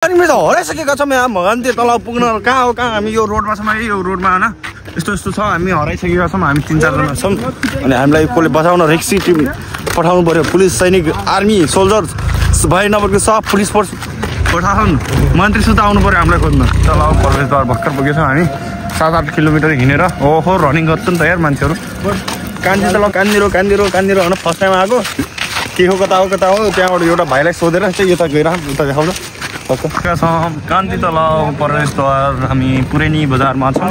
हामी त हराइसकेका छौँ यहाँ भगन्ती तल पुग्न कहाँ हो कहाँ हामी यो रोडमा छौँ यो रोडमा होइन यस्तो यस्तो छ हामी हराइसकेका छौँ हामी 3-4 जना छौँ अनि हामीलाई कसले बचाउन रेक्सी टिम पठाउनु पर्यो पुलिस सैनिक आर्मी सोल्जर भाइ नभएको सब पुलिस फोर्स पठाउन् मन्त्री सुता आउनु पर्यो हामीलाई खोज्न तल प्रवेशद्वार भर्खर पुगेछौँ हामी 7-8 किलोमिटर हिँडेर ओहो रनिङ गर्छ नि त यार मान्छेहरू कान्दी तल कान्दिरो होइन फर्स्ट टाइम आएको के हो कता हो त्यहाँबाट एउटा भाइलाई सोधेर चाहिँ यता गएर उता देखाउँछ कान्ति तल प्रवेशद्वार हामी पुरेनी बजारमा छौँ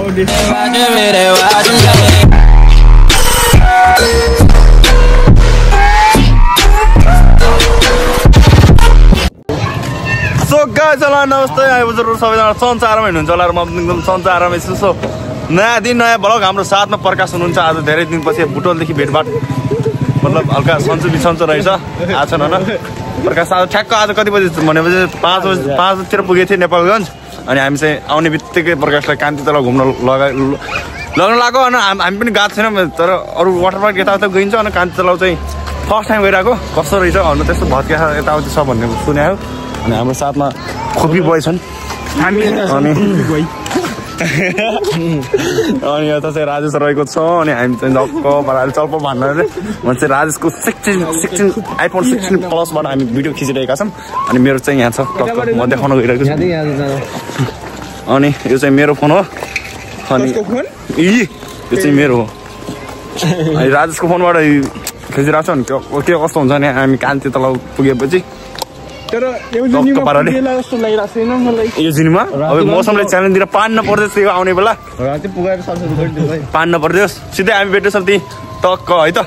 सो गाइस नमस्ते हजुरहरू सबैजना सन्चै आरामै हुनुहुन्छ होला र म एकदम सन्चै आरामै छु सो नयाँ दिन नयाँ ब्लग हाम्रो साथमा प्रकाश हुनुहुन्छ आज धेरै दिनपछि बुटोलदेखि भेटभाट मतलब हल्का सन्चो बिसन्चो रहेछ आज छैन प्रकाश आज ठ्याक्क आज कति बजी भनेपछि 5 बजीतिर पुगेको थिएँ नेपालगञ्ज अनि हामी चाहिँ आउने बित्तिकै प्रकाशलाई कान्ति तल घुम्न लग्न लाग्यो अनि हामी पनि गएको छैनौँ तर अरू वाटर पार्क यताउता गइन्छ अनि कान्ति तल चाहिँ फर्स्ट टाइम गइरहेको कस्तो रहेछ भन्नु त्यस्तो भत्किया यताउति छ भन्ने सुन्यो अनि हाम्रो साथमा खोपी बोय छन् अनि यता चाहिँ राजेश रहेको छ अनि हामी चाहिँ झक्क पाराले चल्प भन्दा चाहिँ राजेशको 16 आइफोन 16 प्लसबाट हामी भिडियो खिचिरहेका छौँ अनि मेरो चाहिँ यहाँ छ टक्क म देखाउन गइरहेको छु अनि यो चाहिँ मेरो फोन हो अनि यो चाहिँ मेरो हो अनि राजेशको फोनबाट खिचिरहेको छ अनि के कस्तो हुन्छ नि हामी कान्ति तल पुगेपछि तर यो जिनमा अब मौसमले च्यालेन्ज दिएर पान्न पर्दैछ यो आउने बेला पान्न पर्दैछ सिधै हामी भेट्दैछौँ त्यही टक्क है त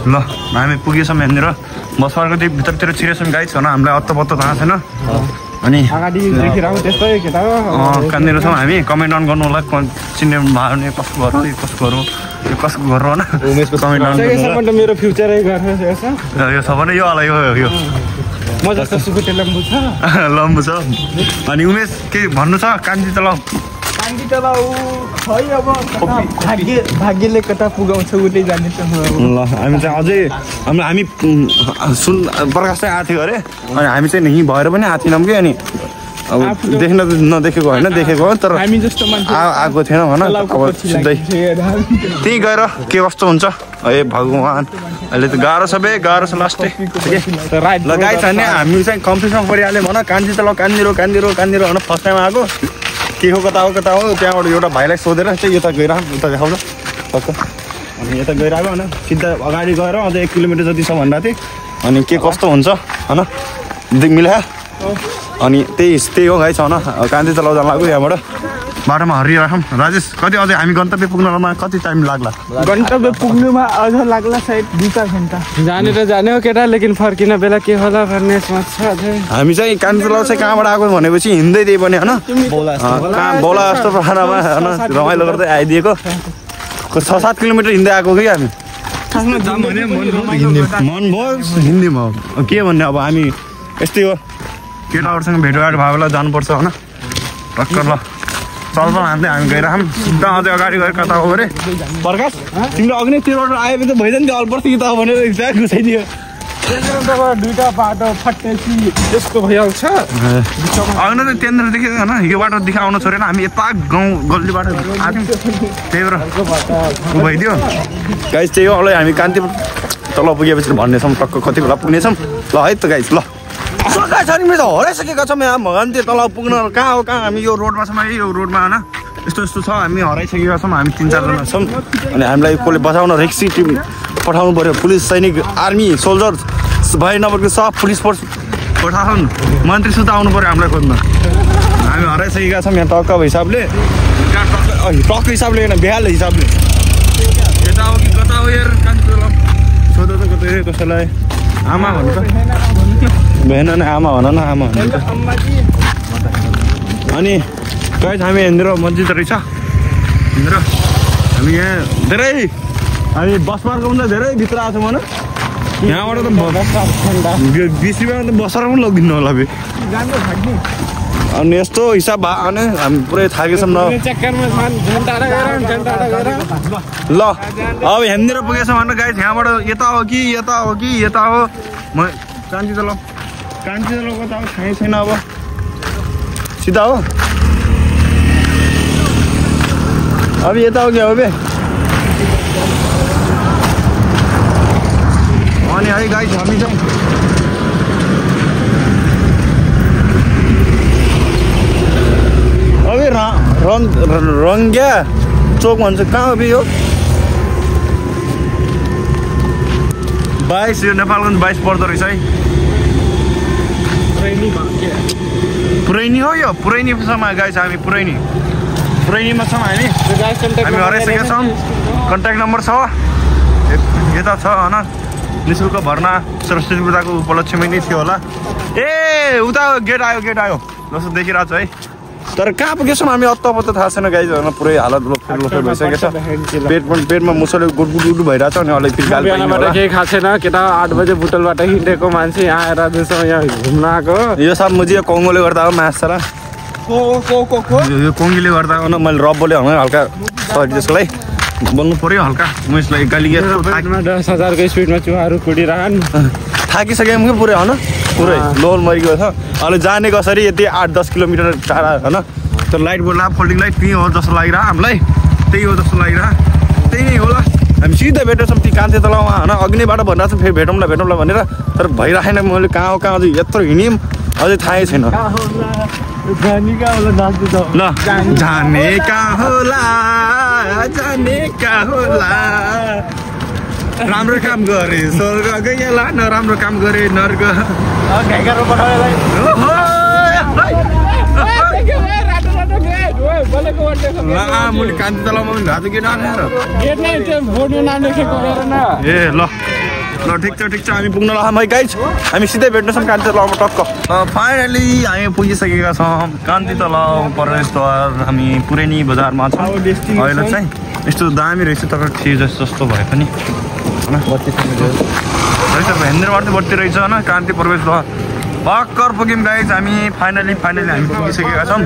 ल हामी पुगेछौँ यहाँनिर बस पार्कको त्यो भित्रतिर छिरेछौँ गाइड छैन हामीलाई अत्त थाहा छैन अनि कहाँनिर छौँ हामी कमेन्ट अन गर्नु होला चिन्ने भने कसको घर हो यो कसको घर हो यो कसको घर हो होइन कमेन्ट अन मेरो फ्युचरै यो छ भने यो होला यो म जस्तो सुकुटे लम्बु छ अनि उमेश के भन्नु छ कान्ति तल खै अब भाग्यले कता पुगाउँछ उतै जानेछ ल हामी चाहिँ अझै हामी प्रकाश चाहिँ आएको थियो अरे अनि हामी चाहिँ यहीँ भएर पनि आएको थिएनौँ कि अनि अब देख्न नदेखेको होइन देखेको हो तर हामी जस्तो मान्छे आएको थिएनौँ होइन अब सिधै त्यहीँ गएर के कस्तो हुन्छ ए भगवान् अहिले त गाह्रो छ बे गाह्रो छ लास्टै लगाइ छ नि हामी चाहिँ कम्पिटिसनमा परिहाल्यो भन कान्ति तल कान्दिरो होइन फर्स्ट टाइम आएको के हो कता हो त्यहाँबाट एउटा भाइलाई सोधेर चाहिँ यता गएर उता देखाउँछ टक्क अनि यता गइरहेको होइन सिधा अगाडि गएर अझै 1 किलोमिटर जति छ भन्दा थिएँ अनि के कस्तो हुन्छ होइन मिला अनि त्यही हो गाइस होइन कान्ति तल जान लाग्यो यहाँबाट बाटोमा हरिराखौँ राजेश कति अझै हामी गन्तव्य पुग्नमा कति टाइम लाग्ला गन्तव्य पुग्नुमा अझ लाग्ला सायद 2-4 घन्टा जाने हो केटा लेकिन फर्किन बेला के होला भन्ने सोच छ हामी चाहिँ कान्ति तल चाहिँ कहाँबाट आएको भनेपछि हिँड्दै त्यही पनि होइन बोला जस्तो प्रकारमा होइन रमाइलो गर्दै आइदिएको 6-7 किलोमिटर हिँड्दै आएको कि हामी मन भयो हिँड्दैमा के भन्ने अब हामी यस्तै हो केटाहरूसँग भेटघाट भयो बेला जानुपर्छ होइन टक्कर ल चल हान्दै हामी गइरहौँ सिधा अझै अगाडि गएर कता हो अरे प्रकाश तिमीले अघि नै त्यो रोड आएपछि त भइदियो नि त्यो अल्पर्छ कि त भनेर एक्ज्याक्ट घुसाइदियो दुईटा बाटो फटेपछि त्यस्तो भइहाल्छ अघि नै त्यहाँनिरदेखि होइन यो बाटोदेखि आउनु छोडेन हामी यता गाउँ गल्लीबाट त्यही भएर भइदियो गाइस त्यही हो अहिले हामी कान्ति तल पुगेपछि भन्नेछौँ टक्क कति बेला पुग्नेछौँ ल है त गाइस ल सकाइ छ नि त हराइसकेका छौँ यहाँ भगन्ती तल पुग्न कहाँ हो कहाँ हामी यो रोडमा छौँ यो रोडमा होइन यस्तो छ हामी हराइसकेका छौँ हामी 3-4 जना छौँ अनि हामीलाई कसले बचाउन रेक्सी टिम पठाउनु पर्यो पुलिस सैनिक आर्मी सोल्जर भाइ नभएको सब पुलिस फोर्स पठाउन् मन्त्री सुता आउनु पर्यो हामीलाई खोज्न हामी हराइसकेका छौँ यहाँ टक्क हिसाबले टक्क हिसाबले होइन बेहाल हिसाबले यता हो कि कता हो यार कान्ति तल सोध त कतै कसैलाई आमा भन्नु त भएन नि आमा भन न आमा भन्नु अनि गाइस हामी यहाँनिर मस्जिद रहेछ यहाँनिर हामी यहाँ धेरै हामी बस पार्कको पनि धेरै भित्र आएको छौँ होइन यहाँबाट त 20 रुपियाँमा त बसेर पनि लगिदिनु होला बे अनि यस्तो हिसाब भयो भने हामी पुरै थाकेछौँ न ल अब यहाँनिर पुगेछौँ भने गाइस यहाँबाट यता हो म कान्ति तल कता हो थाहै छैन अब सीधा हो अब यता हो क्या हो बे अनि है गाइस हामी चाहिँ अबे रङ्ग्या चोक भन्छ कहाँ हो बे यो 22 यो नेपालगञ्ज 22 पर्दो रहेछ है पुरैनी हो यो पुरैनीसम्म गाइस हामी पुरैनीमा छौँ हामी हराइसकेका छौँ कन्ट्याक्ट नम्बर छ यता छ होइन निःशुल्क भर्ना सरस्वती पूजाको उपलक्ष्यमा नै थियो होला ए उता गेट आयो जस्तो देखिरहेको छ है तर कहाँ पुगेछौँ हामी अत्तपत्त थाहा छैन गाइस होइन पुरै हालत लोफेर भइसकेको छ पेटमा मुसले गुडगुड भइरहेको छ अनि अलि फेरि गाली केही खाएको छैन केटा 8 बजे बुटलबाट हिँडेको मान्छे यहाँ आएर जस्तो यहाँ घुम्न आएको यो सब मुझे कोङ्गोले गर्दा हो मास्छ र यो कोङ्गीले गर्दा हो न मैले रब बोले हल्का सरी त्यसको लागि बोल्नु पर्यो हल्का म यसलाई गाली 10,000 को स्पिडमा चुहाहरू कुडिरहन् थाकिसकेँ कि पुरै होइन पुरै लोल मरिगयो छ अहिले जाने कसरी यति 8-10 किलोमिटर टाढा होइन त्यो लाइट बोल्दा फोल्डिङ लाइट त्यही हो जस्तो लागिरह हामीलाई त्यही हो जस्तो लागिरह त्यही नै होला हामी सिधै भेटेछौँ ती कान्ति तलाउमा होइन अग्निबाट भनिरहेको छौँ फेरि भेटौँला भनेर तर भइराखेन मैले कहाँ हो कहाँ यत्रो हिँड्यौँ अझै थाहै छैन ल जाने कहाँ होला राम्रो काम गरे स्वर्ग गएला नराम्रो काम गरे नर्क मैले कान्ति तलाउमा पनि भएको ए ल ठिक छ हामी पुग्न लाग्छौँ है गाइस हामी सिधै भेट्नेछौँ कान्ति तलाउमा टक्क फाइनली हामी पुगिसकेका छौँ कान्ति तलाउ प्रवेशद्वार हामी पुरैनी बजारमा छौँ अहिले चाहिँ यस्तो दामी रहेछ तर थिए जस्तो भए पनि हेन्द्रबाट बत्ती रहेछ होइन कान्ति प्रवेशद्वार भर्खर पुग्यौँ गाइस हामी फाइनली हामी पुगिसकेका छौँ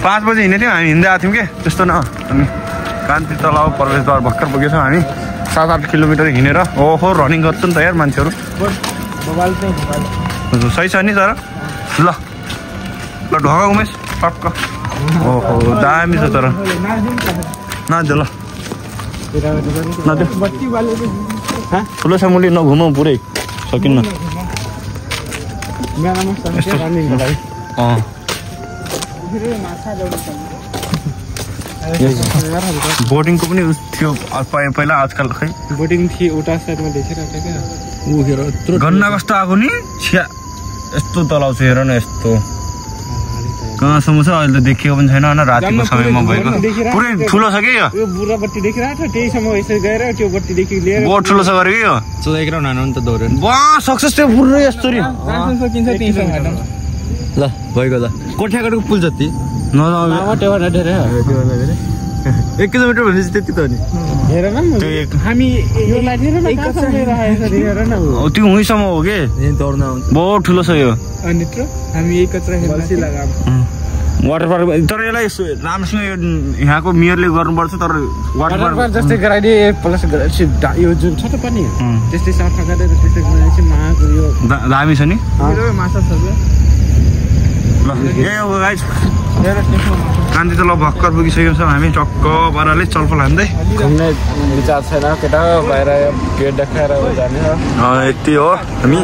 5 बजे हिँडेको थियौँ हामी हिँड्दै आएको थियौँ कि त्यस्तो न हामी कान्ति तलाउ प्रवेशद्वार भर्खर पुगेछौँ हामी 7-8 किलोमिटर हिँडेर ओहो रनिङ गर्छ नि त यार मान्छेहरू सही छ नि तर ल ढोका उमेश टक्क ओहो दामी छ तर नदेऊ ल ठुलो छ मुली नघुमाउ पुरै सकिन्न बोटिङको पनि थियो पहिला आजकल खै बोटिङ थियो उता साइडमा देखिरहेको क्या गन्ना कस्तो आएको नि छ्या यस्तो तलाउ छ हेर न यस्तो कहाँसम्म छ अहिले त देखिएको पनि छैन होइन रातिको समयमा भएको पुरै ठुलो छ कि यो बुढा बत्ती देखिरहेको छ त्यहीसम्म यसरी गएर त्यो बत्तीदेखि लिएर बहुत ठुलो छ गरे कि यो चोदाइकन नानु नि त दौडेन वाह सक्सेस त्यो पुरै यस्तो नि सकिन्छ त्यहीसँग ल भइगयो ल कोठ्याकोटको पुल जति न 1 किलोमिटर भनेपछि त्यति त हो नि हेर न हामी यो लाइट हेर न कहाँसम्म हेर न त्यो उहीँसम्म हो कि दौड्न बहुत ठुलो छ यो अनि हामी एक कचरा हेर्दै लगाम वाटर पार्क तर यसलाई राम्रोसँग यहाँको मेयरले गर्नुपर्छ तर वाटर पार्क जस्तै गराइदिए प्लस यो जुन छ त पनि त्यस्तै सफा गरेर त्यस्तै बनाएपछि माको यो दामी छ नि माछा छ ल यही हो गाइस कान्ति तलाउ भर्खर पुगिसकेको छौँ हामी टक्क पाराले चलफल हान्दै घुम्ने विचार छैन केटा बाहिर गेट देखाएर जाने यति हो हामी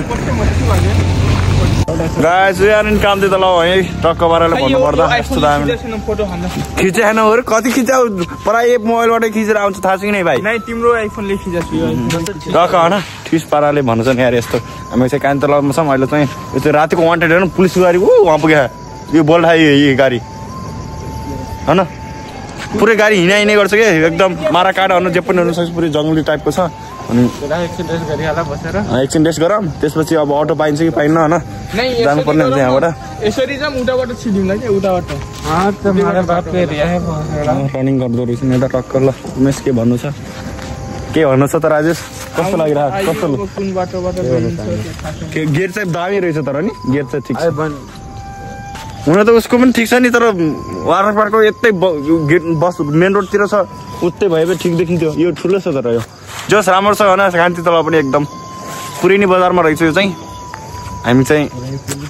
गाइस कान्ति तलाउ है टक्क पाराले भन्नुपर्दा यस्तो दामी खिचे छैन हो कति खिचा प्राय मोबाइलबाटै खिचेर आउँछ थाहा छ कि नै भाइ तिम्रो आइफोनले खिचेको टक्क होइन ठिस पाराले भन्नु छ नि यार यस्तो हामी चाहिँ कान्ति तलाउमा छौँ अहिले चाहिँ यो चाहिँ रातिको वान्टेड हेर्नु पुलिस गाडी उहाँ पुग्यो यो बोल्डा यो गाडी होइन पुरै गाडी हिँडाइने गर्छ कि एकदम मारा काँडाहरू जे पनि हुनसक्छ पुरै जङ्गली टाइपको छ अनि एकछिन रेस्ट गरौँ त्यसपछि अब अटो पाइन्छ कि पाइन्न होइन जानुपर्ने हुन्छ यहाँबाट रनिङ गर्दो रहेछ नि एउटा टक्कर ल उमेश के भन्नु छ के भन्नु छ त राजेश कस्तो लागिरहेको कस्तो गेट चाहिँ दामी रहेछ तर नि गेट चाहिँ ठिक छ हुन त उसको पनि ठिक छ नि तर वाटर पार्कको यतै गेट बस मेन रोडतिर छ उतै भए पनि ठिक देखिन्थ्यो यो ठुलो छ तर यो जस राम्रो छ होइन कान्ति तलाउ पनि एकदम पुरैनी बजारमा रहेछ यो चाहिँ हामी चाहिँ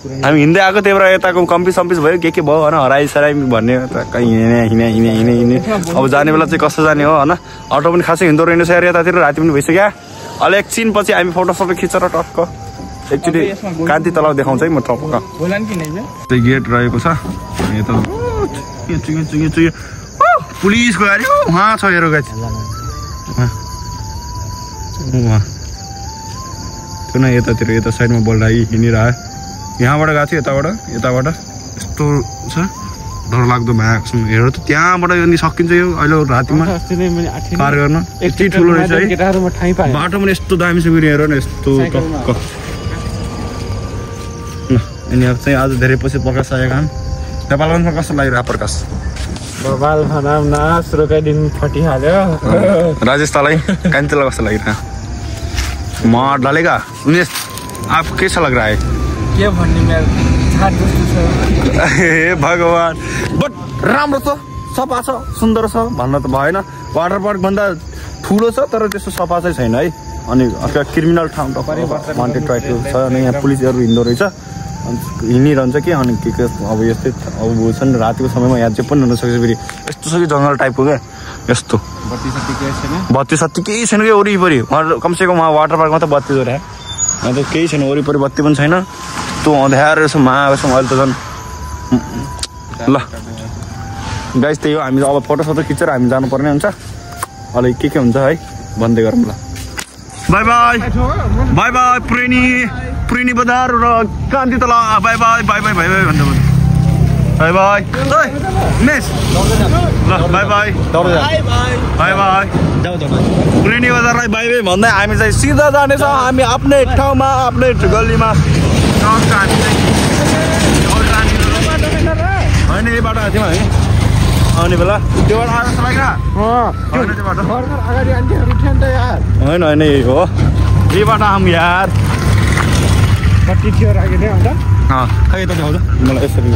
हामी हिँड्दै आएको त्यही भएर यताको कम्पिस सम्पिस भयो के भयो होइन हराइसराइ भन्ने कहीँ हिँड्ने अब जाने बेला चाहिँ कस्तो जाने हो होइन अटो पनि खासै हिँड्दो रहेन यार यतातिर राति पनि भइसक्यो अहिले एकछिन पछि हामी फोटो सबै खिचेर टक्क एकचोटि कान्ति तलाउ देखाउँछ है म टक्क त्यो गेट रहेको छ यता पुलिसको गाडी उहाँ छ हेरो गाडी त्यो न यतातिर यता साइडमा बोल्दा हिँडिरह्यो यहाँबाट गएको थियो यताबाट यस्तो छ डर लाग्दो भएको हेर त त्यहाँबाट अनि सकिन्छ यो अहिले रातिमा पार गर्न यति ठुलो रहेछ है बाटो पनि यस्तो दामी छ फेरि हेर न यस्तो टक्क अनि अब चाहिँ आज धेरै पछि प्रकाश आएका छन् नेपालमा कस्तो लाग्यो प्रकाश बबाल भनाम न सुरुकै दिन फटिहाल्यो राजेश तलाई कान्तिलाई कस्तो लागिरहेको म डालेगा उमेश आप कैसा लग रहा है के भन्ने मेरो छाड जस्तो छ हे भगवान बट राम्रो छ सफा छ सुन्दर छ भन्न त भएन वाटर पार्क भन्दा ठुलो छ तर त्यस्तो सफा चाहिँ छैन है अनि क्रिमिनल ठाउँ वान्टेड टाइपको छ अनि यहाँ पुलिसहरू हिँड्दो रहेछ हिँडिरहन्छ कि अनि के अब यस्तै अब छ नि रातिको समयमा यहाँ चाहिँ पनि हुनसक्छ फेरि यस्तो छ कि जङ्गल टाइपको क्या यस्तो बत्ती सत्ती केही छैन क्या वरिपरि कमसेकम उहाँ वाटर पार्कमा त बत्ती जोड्यो यहाँ त केही छैन वरिपरि बत्ती पनि छैन त्यो अँध्यारो रहेछ महाको अहिले त झन् ल गाइस त्यही हो हामी अब फोटो सोटो खिचेर हामी जानुपर्ने हुन्छ अहिले के हुन्छ है भन्दै गरौँ ल बाई बाई बाई बाई पुरेनी बजार र कान्ति तला by by by by by by भन्दा बाई बाई मिस ल बाई बाई बाई बाई पुरेनी बजारलाई बाई बाई भन्दै हामी चाहिँ सिधा जानेछौँ हामी आफ्नै ठाउँमा आफ्नै गल्लीमा होइन यही बाटो आएको थियौँ हामी आउने बेला त्यो बाटो आएको होइन होइन यही हो यही बाटो आऊँ यार कति थियो राखेको अन्त खै यता देखाउँछ मलाई यसरी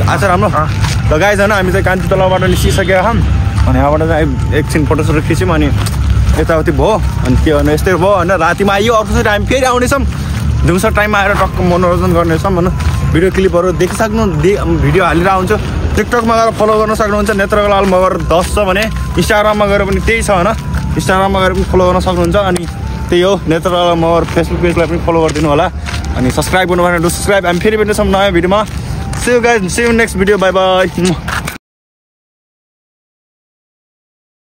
आच्छा राम्रो ल गाइज होइन हामी चाहिँ कान्ति तलाउबाट निस्किसकेका छौँ अनि यहाँबाट चाहिँ एकछिन फोटोसोटो खिच्यौँ अनि यताउति भयो अनि के भन्नु यस्तै भयो होइन रातिमा आइयो अर्कोचोटि हामी फेरि आउनेछौँ दिउँसो टाइममा आएर टक्क मनोरञ्जन गर्नेछौँ होइन भिडियो क्लिपहरू देखिसक्नु भिडियो हालेर आउँछ टिकटकमा गएर फलो गर्न सक्नुहुन्छ नेत्रकलाल मगर 10 छ भने इन्स्टाग्राममा गएर पनि त्यही छ होइन इन्स्टाग्राममा गएर पनि फलो गर्न सक्नुहुन्छ अनि त्यही हो नेत्रकलाल मगर फेसबुक पेजलाई पनि फलो गरिदिनु होला अनि सब्सक्राइब गर्नु भएन सब्सक्राइब हामी फेरि भेट्नेछौँ नयाँ भिडियोमा see you guys see you next video bye by